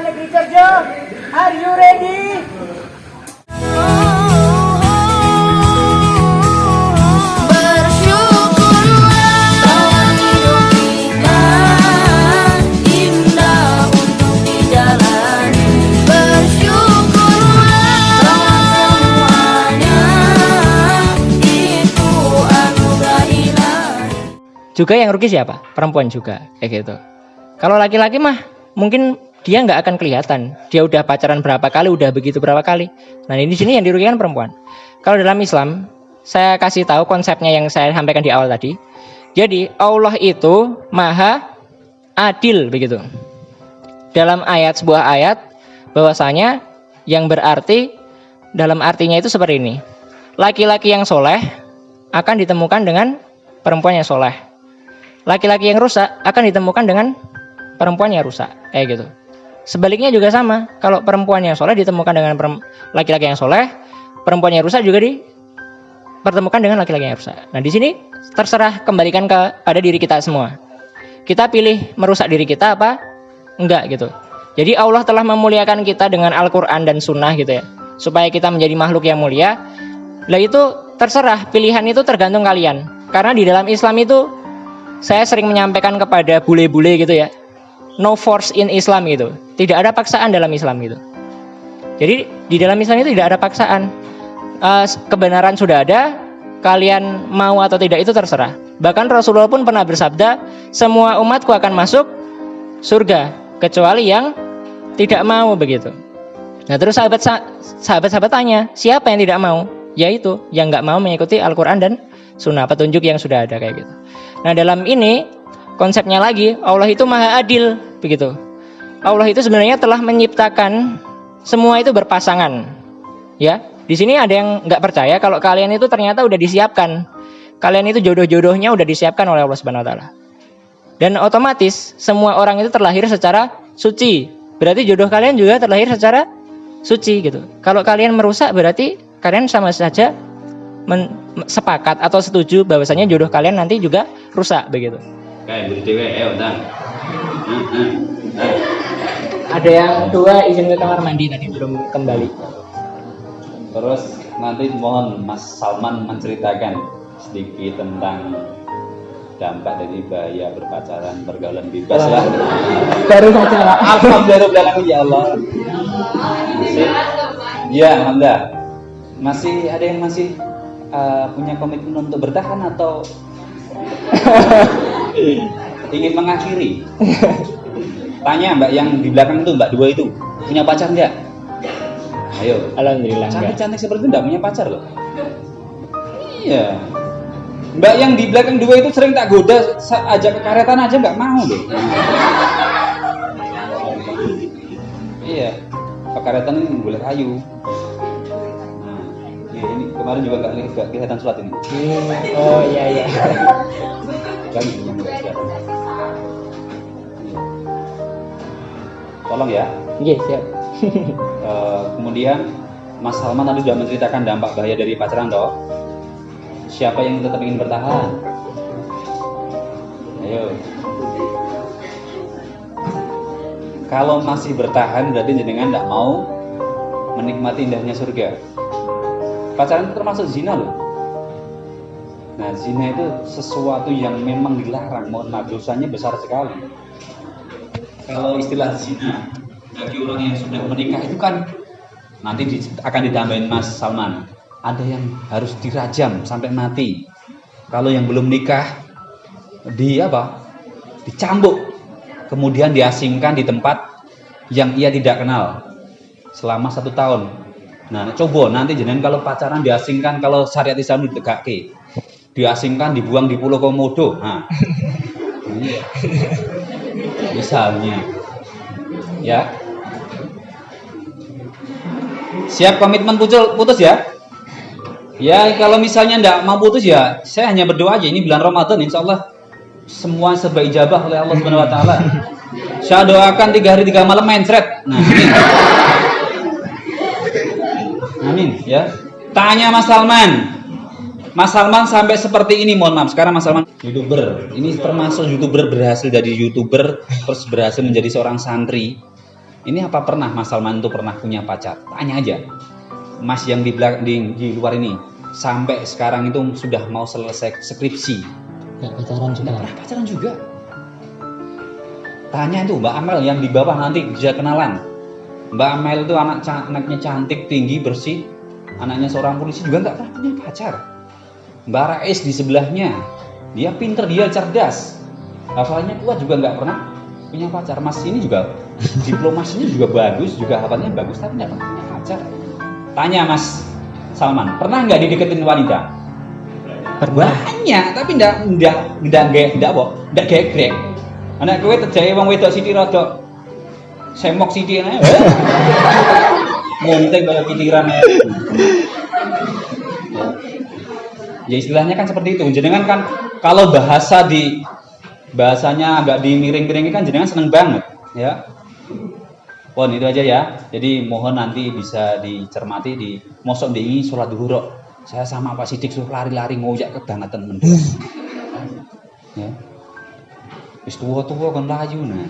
Negeri Cerjo. Are you ready? Juga yang rugi siapa? Perempuan juga, kayak gitu. Kalau laki-laki mah mungkin dia nggak akan kelihatan. Dia udah pacaran berapa kali, udah begitu berapa kali. Nah ini di sini yang dirugikan perempuan. Kalau dalam Islam, saya kasih tahu konsepnya yang saya sampaikan di awal tadi. Jadi Allah itu maha adil begitu. Dalam sebuah ayat bahwasanya yang berarti dalam artinya itu seperti ini. Laki-laki yang soleh akan ditemukan dengan perempuan yang soleh. Laki-laki yang rusak akan ditemukan dengan perempuan yang rusak, kayak gitu. Sebaliknya juga sama, kalau perempuan yang soleh ditemukan dengan laki-laki yang soleh, perempuan yang rusak juga dipertemukan dengan laki-laki yang rusak. Nah di sini terserah, kembalikan kepada diri kita semua. Kita pilih merusak diri kita apa enggak gitu. Jadi Allah telah memuliakan kita dengan Al-Quran dan Sunnah gitu ya, supaya kita menjadi makhluk yang mulia. Lah itu terserah, pilihan itu tergantung kalian. Karena di dalam Islam itu saya sering menyampaikan kepada bule-bule gitu ya, no force in Islam gitu. Tidak ada paksaan dalam Islam gitu. Jadi di dalam Islam itu tidak ada paksaan. Kebenaran sudah ada, kalian mau atau tidak itu terserah. Bahkan Rasulullah pun pernah bersabda, semua umatku akan masuk surga kecuali yang tidak mau begitu. Nah terus sahabat-sahabat tanya, siapa yang tidak mau? Yaitu yang nggak mau mengikuti Al-Quran dan Sunnah, petunjuk yang sudah ada kayak gitu. Nah dalam ini konsepnya lagi, Allah itu maha adil begitu. Allah itu sebenarnya telah menciptakan semua itu berpasangan. Ya, di sini ada yang nggak percaya kalau kalian itu ternyata udah disiapkan. Kalian itu jodoh-jodohnya udah disiapkan oleh Allah Subhanahu Wa Taala. Dan otomatis semua orang itu terlahir secara suci. Berarti jodoh kalian juga terlahir secara suci gitu. Kalau kalian merusak berarti kalian sama saja sepakat atau setuju bahwasanya jodoh kalian nanti juga rusak begitu. Kayak beri dewe, udah. Ada yang dua izin ke kamar mandi tadi belum kembali. Terus nanti mohon Mas Salman menceritakan sedikit tentang dampak dari bahaya berpacaran, pergaulan bebas lah. Baru saja Pak. Alhamdulillah ya Allah. Ya, alhamdulillah. Masih ada yang masih punya komitmen untuk bertahan atau ingin mengakhiri? Tanya Mbak yang di belakang itu, Mbak dua itu, punya pacar nggak? Ayo. Alhamdulillah. Cantik-cantik seperti itu nggak punya pacar loh. Iya. Mbak yang di belakang dua itu sering tak goda, ajak ke karetan aja nggak mau loh. Iya. Pekaretan ini boleh kayu. Ini kemarin juga nggak kelihatan sholat ini. Oh iya. Kan yang nggak kelihatan. Tolong ya. Iya siap. Kemudian Mas Salman tadi sudah menceritakan dampak bahaya dari pacaran toh. Siapa yang tetap ingin bertahan? Ayo. Kalau masih bertahan berarti jenengan tidak mau menikmati indahnya surga. Pacaran itu termasuk zina loh. Nah zina itu sesuatu yang memang dilarang, mohon maaf dosanya besar sekali. Kalau istilah zina bagi orang yang sudah menikah itu kan nanti akan ditambahin Mas Salman, ada yang harus dirajam sampai mati. Kalau yang belum nikah dicambuk, kemudian diasingkan di tempat yang ia tidak kenal selama 1 tahun. Nah, coba nanti jenengan kalau pacaran diasingkan, kalau syariat Islam ditegake, diasingkan, dibuang di Pulau Komodo. Nah, misalnya, ya, siap komitmen putus ya? Ya, kalau misalnya enggak mau putus ya, saya hanya berdoa aja. Ini bulan Ramadan, insya Allah semua serba ijabah oleh Allah Subhanahu Wa Taala. Saya doakan 3 hari 3 malam mencret. Nah, amin ya. Tanya Mas Salman. Mas Salman sampai seperti ini, mohon maaf. Sekarang Mas Salman YouTuber. Ini termasuk YouTuber berhasil dari YouTuber terus berhasil menjadi seorang santri. Ini apa pernah Mas Salman itu pernah punya pacar? Tanya aja. Mas yang di luar ini sampai sekarang itu sudah mau selesai skripsi. Nggak pacaran juga. Nggak pernah pacaran juga. Tanya itu Mbak Amel yang di bawah nanti bisa kenalan. Mbak Amel itu anaknya cantik, tinggi, bersih. Anaknya seorang polisi juga nggak pernah punya pacar. Mbak Rais di sebelahnya, dia pinter, dia cerdas. Hafalannya kuat juga nggak pernah punya pacar. Mas ini juga diplomasinya juga bagus, juga hafalnya bagus, tapi nggak pernah punya pacar. Tanya Mas Salman, pernah nggak dideketin wanita? Banyak, tapi nggak gegrek. Anak kowe terjaya wong wedok sithik rada semok sithik ae. Montek kaya pitiran ae. Ya istilahnya kan seperti itu. Jenengan kan kalau bahasanya agak dimiring-miringin kan jenengan seneng banget, ya. Pon itu aja ya. Jadi mohon nanti bisa dicermati di mosok ndingi salat zuhur. Saya sama Pak Sidik suruh lari-lari ngoyak kebangetan mendem. Ya. Wis tuwa-tuwa kan layu nah.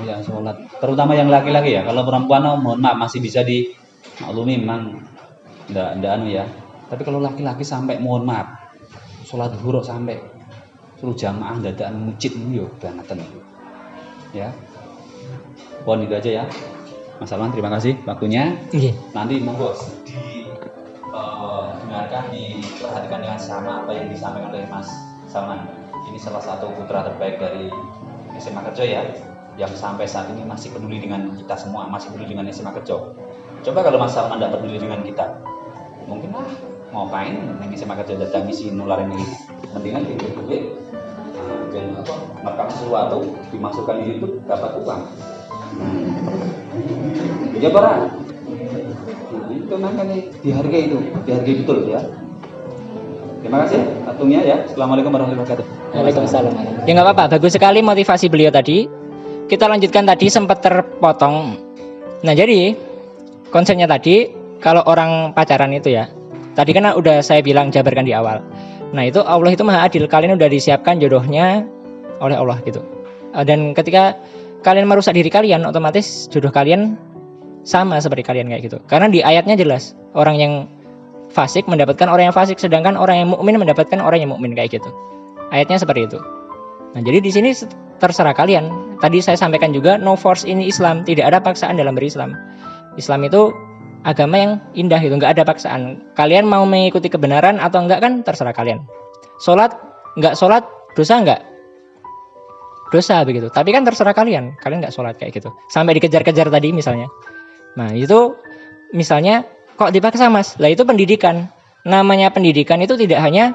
Yang sholat, terutama yang laki-laki ya. Kalau perempuan mohon maaf masih bisa dimaklumi, memang ndak anu ya. Tapi kalau laki-laki sampai mohon maaf sholat zuhur sampai suruh jamaah dadakan masjid yo bangetan. Ya. Pon itu aja ya. Mas Salman, terima kasih waktunya. Nanti monggo dengarkan, diperhatikan dengan sama apa yang disampaikan oleh Mas Salman. Ini salah satu putra terbaik dari SMA Kerja ya, yang sampai saat ini masih peduli dengan kita semua, masih peduli dengan SMA Kerja. Coba kalau Mas Salman tidak peduli dengan kita, mungkin ngapain neng SMA Kerja datang isi nularin ini. Mendingan duit, jangan merekam sesuatu, dimasukkan di YouTube, dapat uang. Ya para, itu makanya dihargai betul ya. Terima kasih waktunya ya. Assalamualaikum warahmatullahi wabarakatuh. Waalaikumsalam. Ya nggak apa-apa, bagus sekali motivasi beliau tadi. Kita lanjutkan, tadi sempat terpotong. Nah jadi konsepnya tadi kalau orang pacaran itu ya, tadi kan udah saya bilang jabarkan di awal. Nah itu Allah itu maha adil, kalian udah disiapkan jodohnya oleh Allah gitu. Dan ketika kalian merusak diri kalian, otomatis jodoh kalian sama seperti kalian kayak gitu. Karena di ayatnya jelas, orang yang fasik mendapatkan orang yang fasik, sedangkan orang yang mukmin mendapatkan orang yang mukmin kayak gitu. Ayatnya seperti itu. Nah, jadi di sini terserah kalian. Tadi saya sampaikan juga, no force in Islam, tidak ada paksaan dalam berislam. Islam itu agama yang indah gitu, nggak ada paksaan. Kalian mau mengikuti kebenaran atau enggak kan terserah kalian. Sholat, nggak sholat, dosa nggak? Dosa begitu. Tapi kan terserah kalian nggak sholat kayak gitu. Sampai dikejar-kejar tadi misalnya. Nah itu misalnya kok dipaksa Mas? Lah itu pendidikan. Namanya pendidikan itu tidak hanya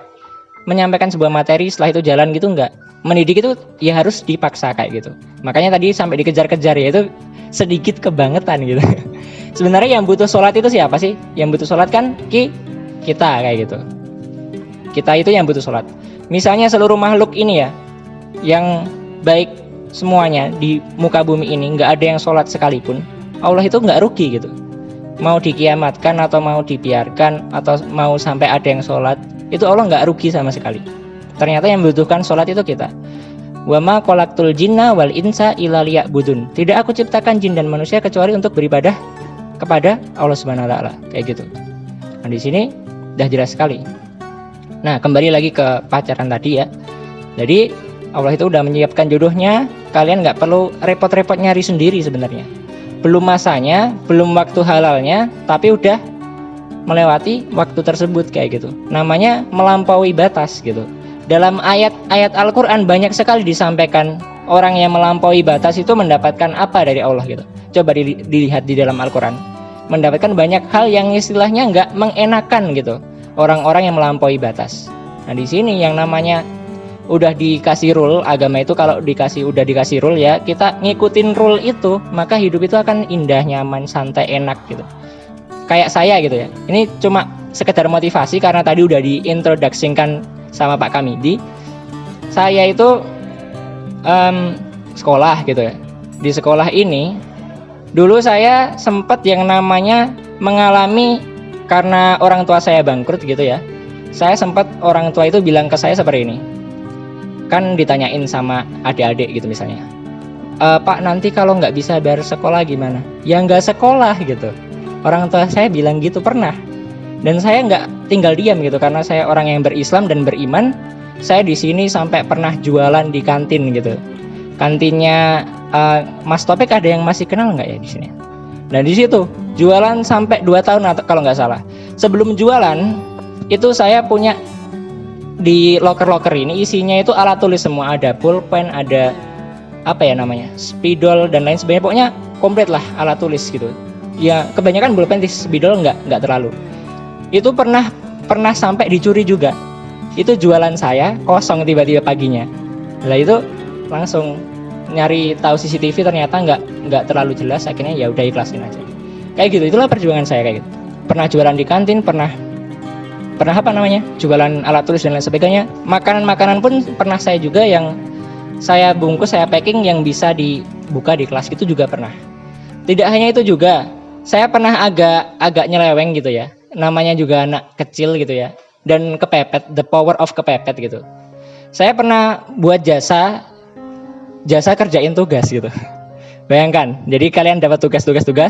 menyampaikan sebuah materi setelah itu jalan gitu, enggak. Mendidik itu ya harus dipaksa kayak gitu. Makanya tadi sampai dikejar-kejar ya itu sedikit kebangetan gitu. Sebenarnya yang butuh sholat itu siapa sih? Yang butuh sholat kan kita kayak gitu. Kita itu yang butuh sholat. Misalnya seluruh makhluk ini ya, yang baik semuanya di muka bumi ini nggak ada yang sholat sekalipun, Allah itu nggak rugi gitu. Mau dikiamatkan atau mau dibiarkan atau mau sampai ada yang sholat, itu Allah nggak rugi sama sekali. Ternyata yang membutuhkan sholat itu kita. Wa ma khalaqtul jinna wal insa illa liya'budun. Tidak aku ciptakan jin dan manusia kecuali untuk beribadah kepada Allah Subhanahu wa taala, kayak gitu. Nah, di sini udah jelas sekali. Nah, kembali lagi ke pacaran tadi ya. Jadi Allah itu udah menyiapkan jodohnya, kalian nggak perlu repot-repot nyari sendiri sebenarnya. Belum masanya, belum waktu halalnya, tapi udah melewati waktu tersebut kayak gitu. Namanya melampaui batas gitu. Dalam ayat-ayat Al-Quran banyak sekali disampaikan orang yang melampaui batas itu mendapatkan apa dari Allah gitu. Coba dilihat di dalam Al-Quran. Mendapatkan banyak hal yang istilahnya nggak mengenakan gitu. Orang-orang yang melampaui batas. Nah di sini yang namanya udah dikasih rule, agama itu kalau udah dikasih rule ya, kita ngikutin rule itu, maka hidup itu akan indah, nyaman, santai, enak gitu. Kayak saya gitu ya. Ini cuma sekedar motivasi karena tadi udah diintroduksikan sama Pak Kamidi. Saya itu sekolah gitu ya. Di sekolah ini dulu saya sempat yang namanya mengalami, karena orang tua saya bangkrut gitu ya. Saya sempat orang tua itu bilang ke saya seperti ini. Kan ditanyain sama adik-adik gitu misalnya, Pak nanti kalau nggak bisa bayar sekolah gimana? Ya nggak sekolah gitu. Orang tua saya bilang gitu pernah. Dan saya nggak tinggal diam gitu karena saya orang yang berislam dan beriman. Saya di sini sampai pernah jualan di kantin gitu. Kantinnya Mas Topik ada yang masih kenal nggak ya di sini? Nah di situ jualan sampai 2 tahun atau kalau nggak salah. Sebelum jualan itu saya punya di loker-loker ini isinya itu alat tulis semua, ada pulpen, ada apa ya namanya, spidol dan lain sebagainya. Pokoknya komplit lah alat tulis gitu. Ya kebanyakan pulpen, spidol nggak terlalu. Itu pernah sampai dicuri juga. Itu jualan saya kosong tiba-tiba paginya. Lah itu langsung nyari tahu CCTV ternyata nggak terlalu jelas, akhirnya ya udah ikhlasin aja. Kayak gitu, itulah perjuangan saya kayak gitu. Pernah jualan di kantin, pernah apa namanya, jualan alat tulis dan lain sebagainya. Makanan pun pernah saya juga yang saya bungkus, saya packing yang bisa dibuka di kelas, itu juga pernah. Tidak hanya itu juga, saya pernah agak nyeleweng gitu ya. Namanya juga anak kecil gitu ya. Dan kepepet, the power of kepepet gitu. Saya pernah buat jasa kerjain tugas gitu. Bayangkan, jadi kalian dapat tugas.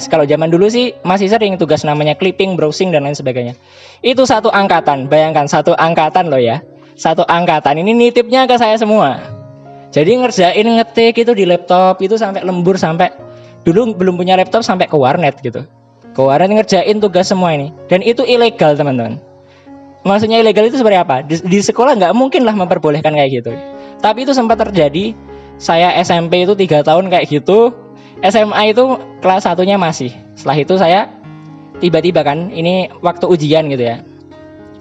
Kalau zaman dulu sih masih sering tugas namanya clipping, browsing dan lain sebagainya. Itu satu angkatan, bayangkan satu angkatan loh ya. Satu angkatan ini nitipnya ke saya semua. Jadi ngerjain ngetik itu di laptop itu sampai lembur, sampai dulu belum punya laptop sampai ke warnet gitu. Ke warnet ngerjain tugas semua ini. Dan itu ilegal teman-teman. Maksudnya ilegal itu seperti apa? Di sekolah nggak mungkin lah memperbolehkan kayak gitu. Tapi itu sempat terjadi. Saya SMP itu 3 tahun kayak gitu. SMA itu kelas 1-nya masih. Setelah itu saya tiba-tiba kan, ini waktu ujian gitu ya.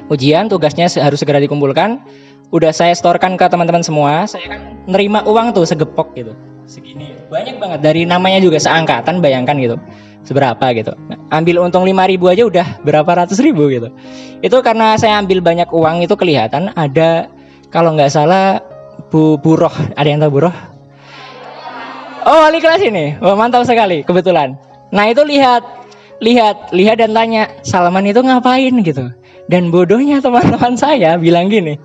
Ujian tugasnya harus segera dikumpulkan. Udah saya storekan ke teman-teman semua. Saya kan nerima uang tuh segepok gitu. Segini. Banyak banget, dari namanya juga seangkatan, bayangkan gitu. Seberapa gitu. Ambil untung 5.000 aja udah berapa ratus ribu gitu. Itu karena saya ambil banyak uang, itu kelihatan ada, kalau nggak salah Bu Buroh, ada yang tahu Buroh? Oh, wali kelas ini. Wah, mantap sekali, kebetulan. Nah, itu lihat dan tanya, Salman itu ngapain gitu. Dan bodohnya teman-teman saya bilang gini,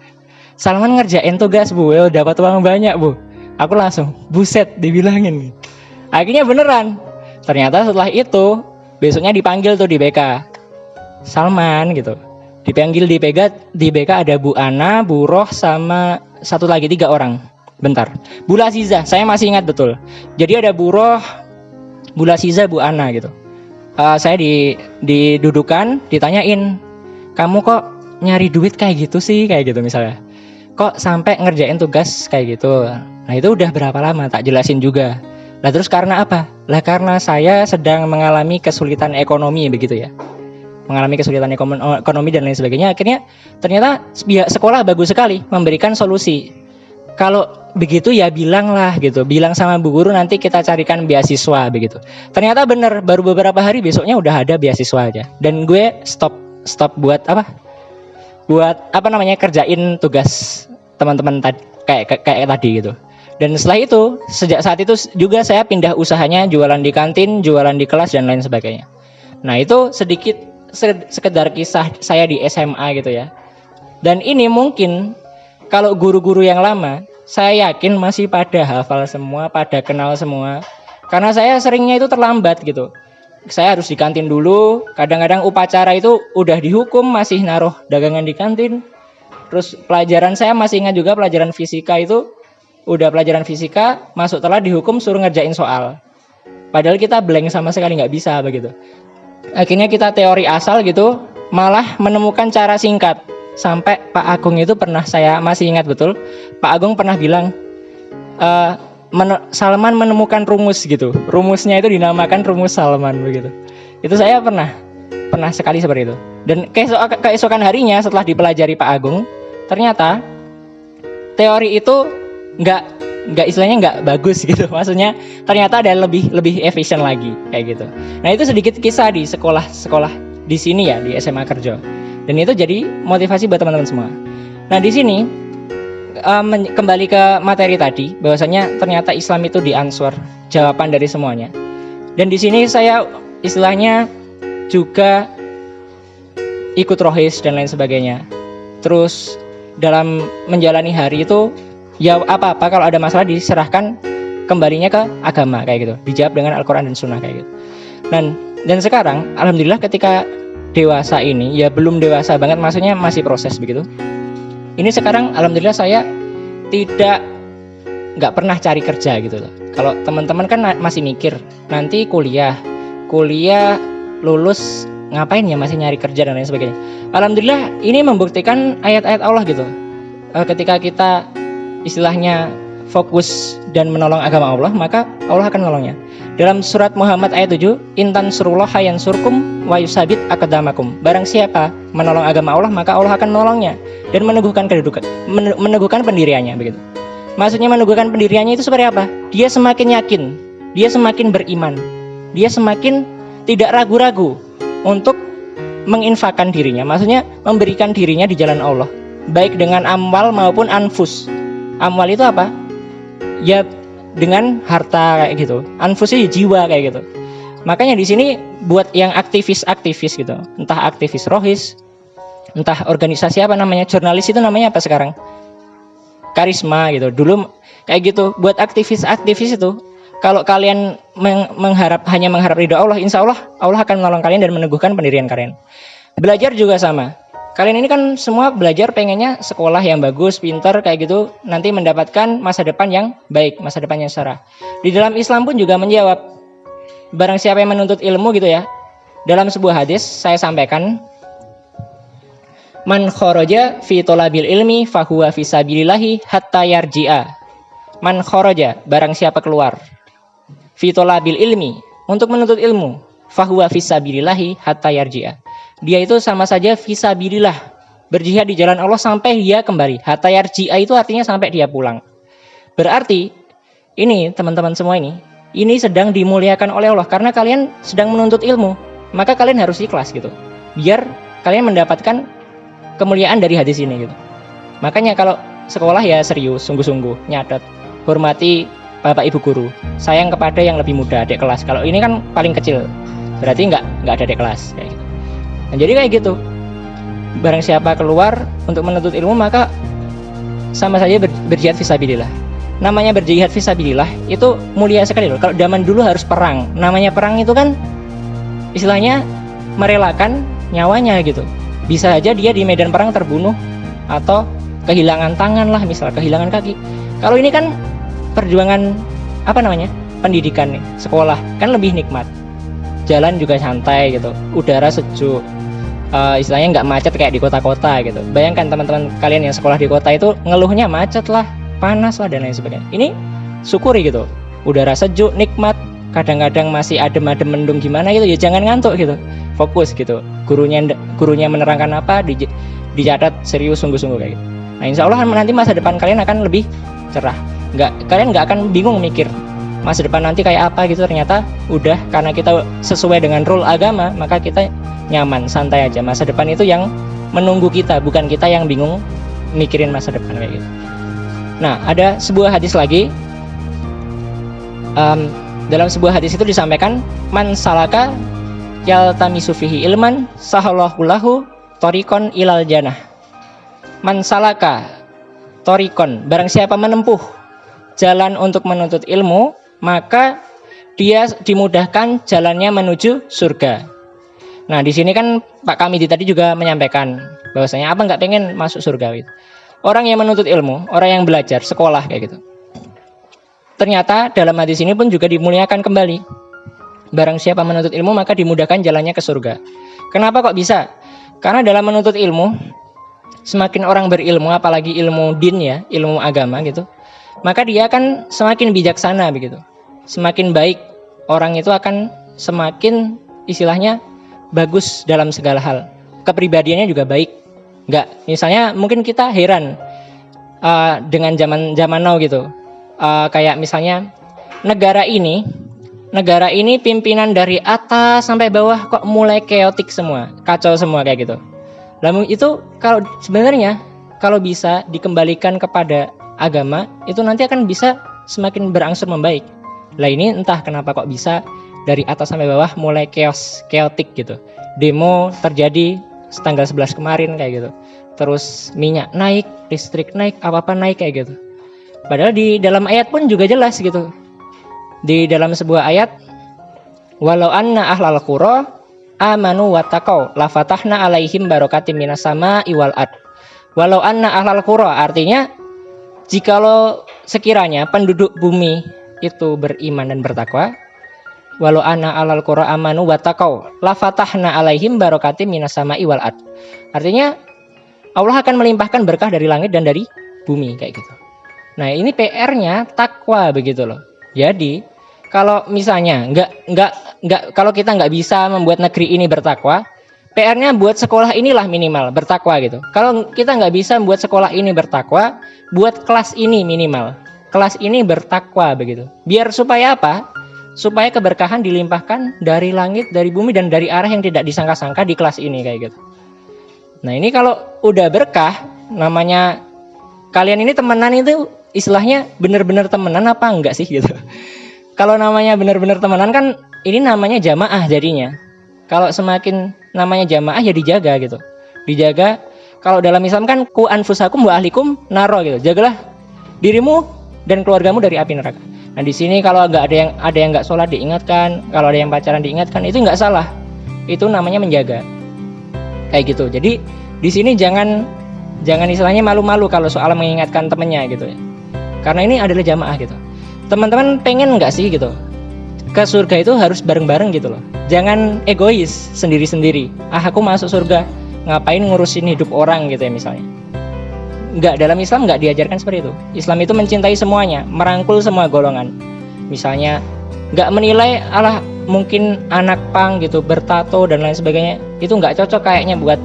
Salman ngerjain tugas Bu, dapat uang banyak Bu. Aku langsung, buset, dibilangin. Akhirnya beneran. Ternyata setelah itu besoknya dipanggil tuh di BK, Salman gitu. Dipanggil di BK ada Bu Ana, Bu Roh, sama satu lagi, 3 orang. Bentar, Bu Laziza, saya masih ingat betul. Jadi ada Bu Roh, Bu Laziza, Bu Ana gitu. Saya didudukan, ditanyain, kamu kok nyari duit kayak gitu sih, kayak gitu misalnya. Kok sampai ngerjain tugas kayak gitu. Nah itu udah berapa lama, tak jelasin juga. Lah terus karena apa? Lah karena saya sedang mengalami kesulitan ekonomi begitu ya. Mengalami kesulitan ekonomi dan lain sebagainya. Akhirnya ternyata pihak sekolah bagus sekali memberikan solusi. Kalau begitu ya bilanglah gitu. Bilang sama bu guru nanti kita carikan beasiswa begitu. Ternyata bener, baru beberapa hari besoknya udah ada beasiswa aja. Dan gue stop buat apa? Buat apa namanya, kerjain tugas teman-teman kayak tadi gitu. Dan setelah itu, sejak saat itu juga saya pindah usahanya, jualan di kantin, jualan di kelas dan lain sebagainya. Nah itu sedikit sekedar kisah saya di SMA gitu ya. Dan ini mungkin kalau guru-guru yang lama, saya yakin masih pada hafal semua, pada kenal semua. Karena saya seringnya itu terlambat gitu. Saya harus di kantin dulu, kadang-kadang upacara itu udah dihukum masih naruh dagangan di kantin. Terus pelajaran saya masih ingat juga, pelajaran fisika itu udah pelajaran fisika, masuk telat dihukum suruh ngerjain soal. Padahal kita blank sama sekali, nggak bisa begitu. Akhirnya kita teori asal gitu, malah menemukan cara singkat. Sampai Pak Agung itu pernah, saya masih ingat betul, Pak Agung pernah bilang, Salman menemukan rumus gitu. Rumusnya itu dinamakan rumus Salman begitu. Itu saya pernah sekali seperti itu. Dan keesokan harinya setelah dipelajari Pak Agung, ternyata teori itu nggak istilahnya nggak bagus gitu. Maksudnya ternyata ada lebih efisien lagi kayak gitu. Nah itu sedikit kisah di sekolah di sini ya, di SMA Kerjo. Dan itu jadi motivasi buat teman-teman semua. Nah di sini kembali ke materi tadi, bahwasanya ternyata Islam itu di-answer, jawaban dari semuanya. Dan di sini saya istilahnya juga ikut rohis dan lain sebagainya. Terus dalam menjalani hari itu, ya apa-apa kalau ada masalah diserahkan kembalinya ke agama kayak gitu. Dijawab dengan Al-Qur'an dan Sunnah kayak gitu. Dan sekarang alhamdulillah ketika dewasa ini, ya belum dewasa banget, maksudnya masih proses begitu. Ini sekarang alhamdulillah saya nggak pernah cari kerja gitu loh. Kalau teman-teman kan masih mikir nanti kuliah lulus ngapain ya, masih nyari kerja dan lain sebagainya. Alhamdulillah ini membuktikan ayat-ayat Allah gitu. Ketika kita istilahnya fokus dan menolong agama Allah, maka Allah akan menolongnya. Dalam surat Muhammad ayat 7, intan surullah yansurkum wa yusabit aqdamakum. Barang siapa menolong agama Allah, maka Allah akan menolongnya dan meneguhkan pendiriannya begitu. Maksudnya meneguhkan pendiriannya itu seperti apa? Dia semakin yakin, dia semakin beriman, dia semakin tidak ragu-ragu untuk menginfakkan dirinya. Maksudnya memberikan dirinya di jalan Allah, baik dengan amwal maupun anfus. Amwal itu apa? Ya dengan harta kayak gitu. Anfusnya jiwa kayak gitu. Makanya di sini buat yang aktivis gitu, entah aktivis rohis, entah organisasi apa namanya, jurnalis itu namanya apa sekarang? Karisma gitu. Dulu kayak gitu. Buat aktivis itu, kalau kalian hanya mengharap ridho Allah, insya Allah Allah akan menolong kalian dan meneguhkan pendirian kalian. Belajar juga sama. Kalian ini kan semua belajar pengennya sekolah yang bagus, pintar kayak gitu, nanti mendapatkan masa depan yang baik, masa depan yang cerah. Di dalam Islam pun juga menjawab, barang siapa yang menuntut ilmu gitu ya. Dalam sebuah hadis saya sampaikan, man kharaja fi thalabil ilmi fahuwa fi sabilillahi hatta yarji'a. Man kharaja, barang siapa keluar fi thalabil ilmi, untuk menuntut ilmu, fahuwa fi sabilillahi hatta yarji'a. Dia itu sama saja fisabilillah, berjihad di jalan Allah sampai dia kembali. Hatta yarji'a itu artinya sampai dia pulang. Berarti ini teman-teman semua ini sedang dimuliakan oleh Allah karena kalian sedang menuntut ilmu. Maka kalian harus ikhlas gitu, biar kalian mendapatkan kemuliaan dari hadis ini gitu. Makanya kalau sekolah ya serius, sungguh-sungguh, nyatet, hormati bapak ibu guru, sayang kepada yang lebih muda, adik kelas. Kalau ini kan paling kecil, berarti nggak ada adik kelas kayak gitu. Nah, jadi kayak gitu. Barang siapa keluar untuk menuntut ilmu, maka sama saja berjihad fisabilillah. Namanya berjihad fisabilillah itu mulia sekali loh. Kalau zaman dulu harus perang. Namanya perang itu kan istilahnya merelakan nyawanya gitu. Bisa aja dia di medan perang terbunuh atau kehilangan tangan lah, misal kehilangan kaki. Kalau ini kan perjuangan pendidikan nih, sekolah kan lebih nikmat. Jalan juga santai gitu, udara sejuk, istilahnya nggak macet kayak di kota-kota gitu. Bayangkan teman-teman kalian yang sekolah di kota itu ngeluhnya macet lah, panas lah dan lain sebagainya. Ini syukuri gitu, udara sejuk, nikmat. Kadang-kadang masih adem-adem mendung gimana gitu, ya jangan ngantuk gitu, fokus gitu. Gurunya menerangkan apa, dicatat serius sungguh-sungguh kayak gitu. Nah insya Allah nanti masa depan kalian akan lebih cerah. Kalian nggak akan bingung mikir masa depan nanti kayak apa gitu. Ternyata udah, karena kita sesuai dengan rule agama, maka kita nyaman, santai aja. Masa depan itu yang menunggu kita, bukan kita yang bingung mikirin masa depan kayak gitu. Nah ada sebuah hadis lagi. Dalam sebuah hadis itu disampaikan, man salaka yaltamisu fihi ilman sahallahu lahu thariqan ilal jannah. Man salaka thariqan, barang siapa menempuh jalan untuk menuntut ilmu, maka dia dimudahkan jalannya menuju surga. Nah di sini kan Pak Kamidi tadi juga menyampaikan bahwasanya apa nggak pengen masuk surga gitu. Orang yang menuntut ilmu, orang yang belajar, sekolah kayak gitu. Ternyata dalam hadis ini pun juga dimuliakan kembali. Barang siapa menuntut ilmu maka dimudahkan jalannya ke surga. Kenapa kok bisa? Karena dalam menuntut ilmu, semakin orang berilmu, apalagi ilmu din ya, ilmu agama gitu, maka dia akan semakin bijaksana begitu. Semakin baik, orang itu akan semakin istilahnya bagus dalam segala hal. Kepribadiannya juga baik. Enggak, misalnya mungkin kita heran dengan zaman now gitu. Kayak misalnya negara ini pimpinan dari atas sampai bawah kok mulai chaotic semua, kacau semua kayak gitu. Lalu itu kalau sebenarnya kalau bisa dikembalikan kepada agama, itu nanti akan bisa semakin berangsur membaik. Lah ini entah kenapa kok bisa dari atas sampai bawah mulai chaotic gitu. Demo terjadi tanggal 11 kemarin kayak gitu. Terus minyak naik, listrik naik, apa-apa naik kayak gitu. Padahal di dalam ayat pun juga jelas gitu. di dalam sebuah ayat, walau anna ahlal qura amanu wattaqau lafatahna alaihim barakatim minas sama'i wal ard. Walau anna ahlal qura, artinya jikalau sekiranya penduduk bumi itu beriman dan bertakwa, walau anna ahlal qura amanu wattaqau lafatahna alaihim barakatim minas sama'i wal ard. Artinya Allah akan melimpahkan berkah dari langit dan dari bumi kayak gitu. Nah, ini PR-nya takwa begitu loh. Jadi, kalau misalnya kalau kita nggak bisa membuat negeri ini bertakwa, PR-nya buat sekolah inilah minimal bertakwa gitu. Kalau kita nggak bisa membuat sekolah ini bertakwa, buat kelas ini minimal. Kelas ini bertakwa begitu. Biar supaya apa? Supaya keberkahan dilimpahkan dari langit, dari bumi, dan dari arah yang tidak disangka-sangka di kelas ini kayak gitu. Nah, ini kalau udah berkah, namanya kalian ini temenan itu istilahnya benar-benar temenan apa enggak sih gitu. Kalau namanya benar-benar temenan kan ini namanya jamaah jadinya. Kalau semakin namanya jamaah ya dijaga gitu. Dijaga, kalau dalam Islam kan ku anfusakum wa ahlikum naro gitu. Jagalah dirimu dan keluargamu dari api neraka. Nah, di sini kalau nggak ada yang nggak sholat diingatkan, kalau ada yang pacaran diingatkan, itu nggak salah. Itu namanya menjaga. Kayak gitu. Jadi di sini jangan istilahnya malu-malu kalau soal mengingatkan temennya gitu ya. Karena ini adalah jamaah gitu. Teman-teman pengen nggak sih gitu ke surga itu harus bareng-bareng gitu loh. Jangan egois sendiri-sendiri. Aku masuk surga, ngapain ngurusin hidup orang gitu ya misalnya. Nggak, dalam Islam nggak diajarkan seperti itu. Islam itu mencintai semuanya, merangkul semua golongan. Misalnya nggak menilai alah mungkin anak pang gitu bertato dan lain sebagainya itu nggak cocok kayaknya buat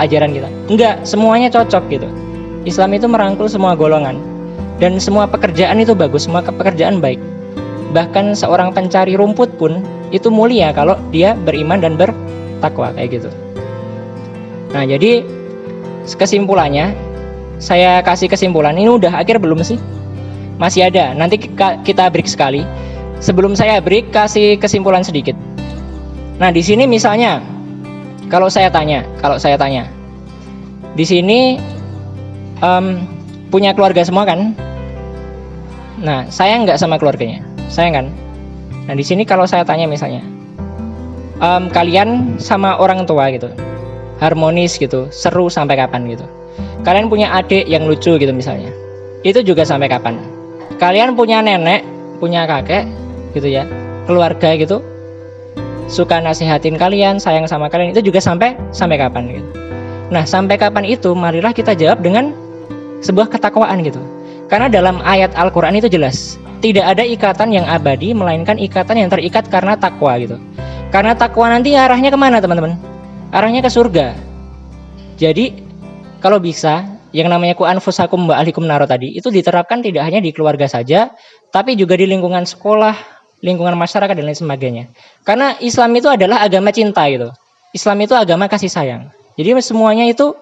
ajaran kita. Enggak, semuanya cocok gitu. Islam itu merangkul semua golongan. Dan semua pekerjaan itu bagus, semua pekerjaan baik. Bahkan seorang pencari rumput pun itu mulia kalau dia beriman dan bertakwa kayak gitu. Nah, jadi kesimpulannya, saya kasih kesimpulan. Ini udah akhir belum sih? Masih ada. Nanti kita break sekali. Sebelum saya break, kasih kesimpulan sedikit. Nah, di sini misalnya kalau saya tanya, di sini punya keluarga semua kan? Nah, sayang nggak sama keluarganya? Sayang kan? Nah, di sini kalau saya tanya misalnya, kalian sama orang tua gitu, harmonis gitu, seru sampai kapan gitu? Kalian punya adik yang lucu gitu misalnya, itu juga sampai kapan? Kalian punya nenek, punya kakek gitu ya, keluarga gitu, suka nasihatin kalian, sayang sama kalian, itu juga sampai kapan gitu? Nah, sampai kapan itu marilah kita jawab dengan sebuah ketakwaan gitu. Karena dalam ayat Al-Quran itu jelas, tidak ada ikatan yang abadi melainkan ikatan yang terikat karena takwa gitu. Karena takwa nanti arahnya kemana teman-teman? Arahnya ke surga. Jadi kalau bisa yang namanya ku anfusakum wa ahlikum naro tadi itu diterapkan tidak hanya di keluarga saja, tapi juga di lingkungan sekolah, lingkungan masyarakat dan lain sebagainya. Karena Islam itu adalah agama cinta gitu. Islam itu agama kasih sayang. Jadi semuanya itu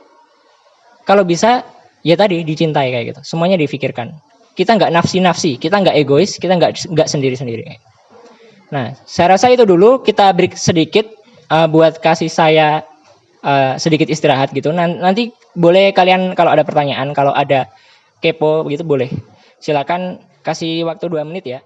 kalau bisa ya tadi dicintai kayak gitu. Semuanya difikirkan. Kita nggak nafsi-nafsi, kita nggak egois, kita nggak sendiri-sendiri. Nah, saya rasa itu dulu. Kita break sedikit buat kasih saya sedikit istirahat gitu. Nanti boleh kalian kalau ada pertanyaan, kalau ada kepo begitu boleh. Silakan kasih waktu 2 menit ya.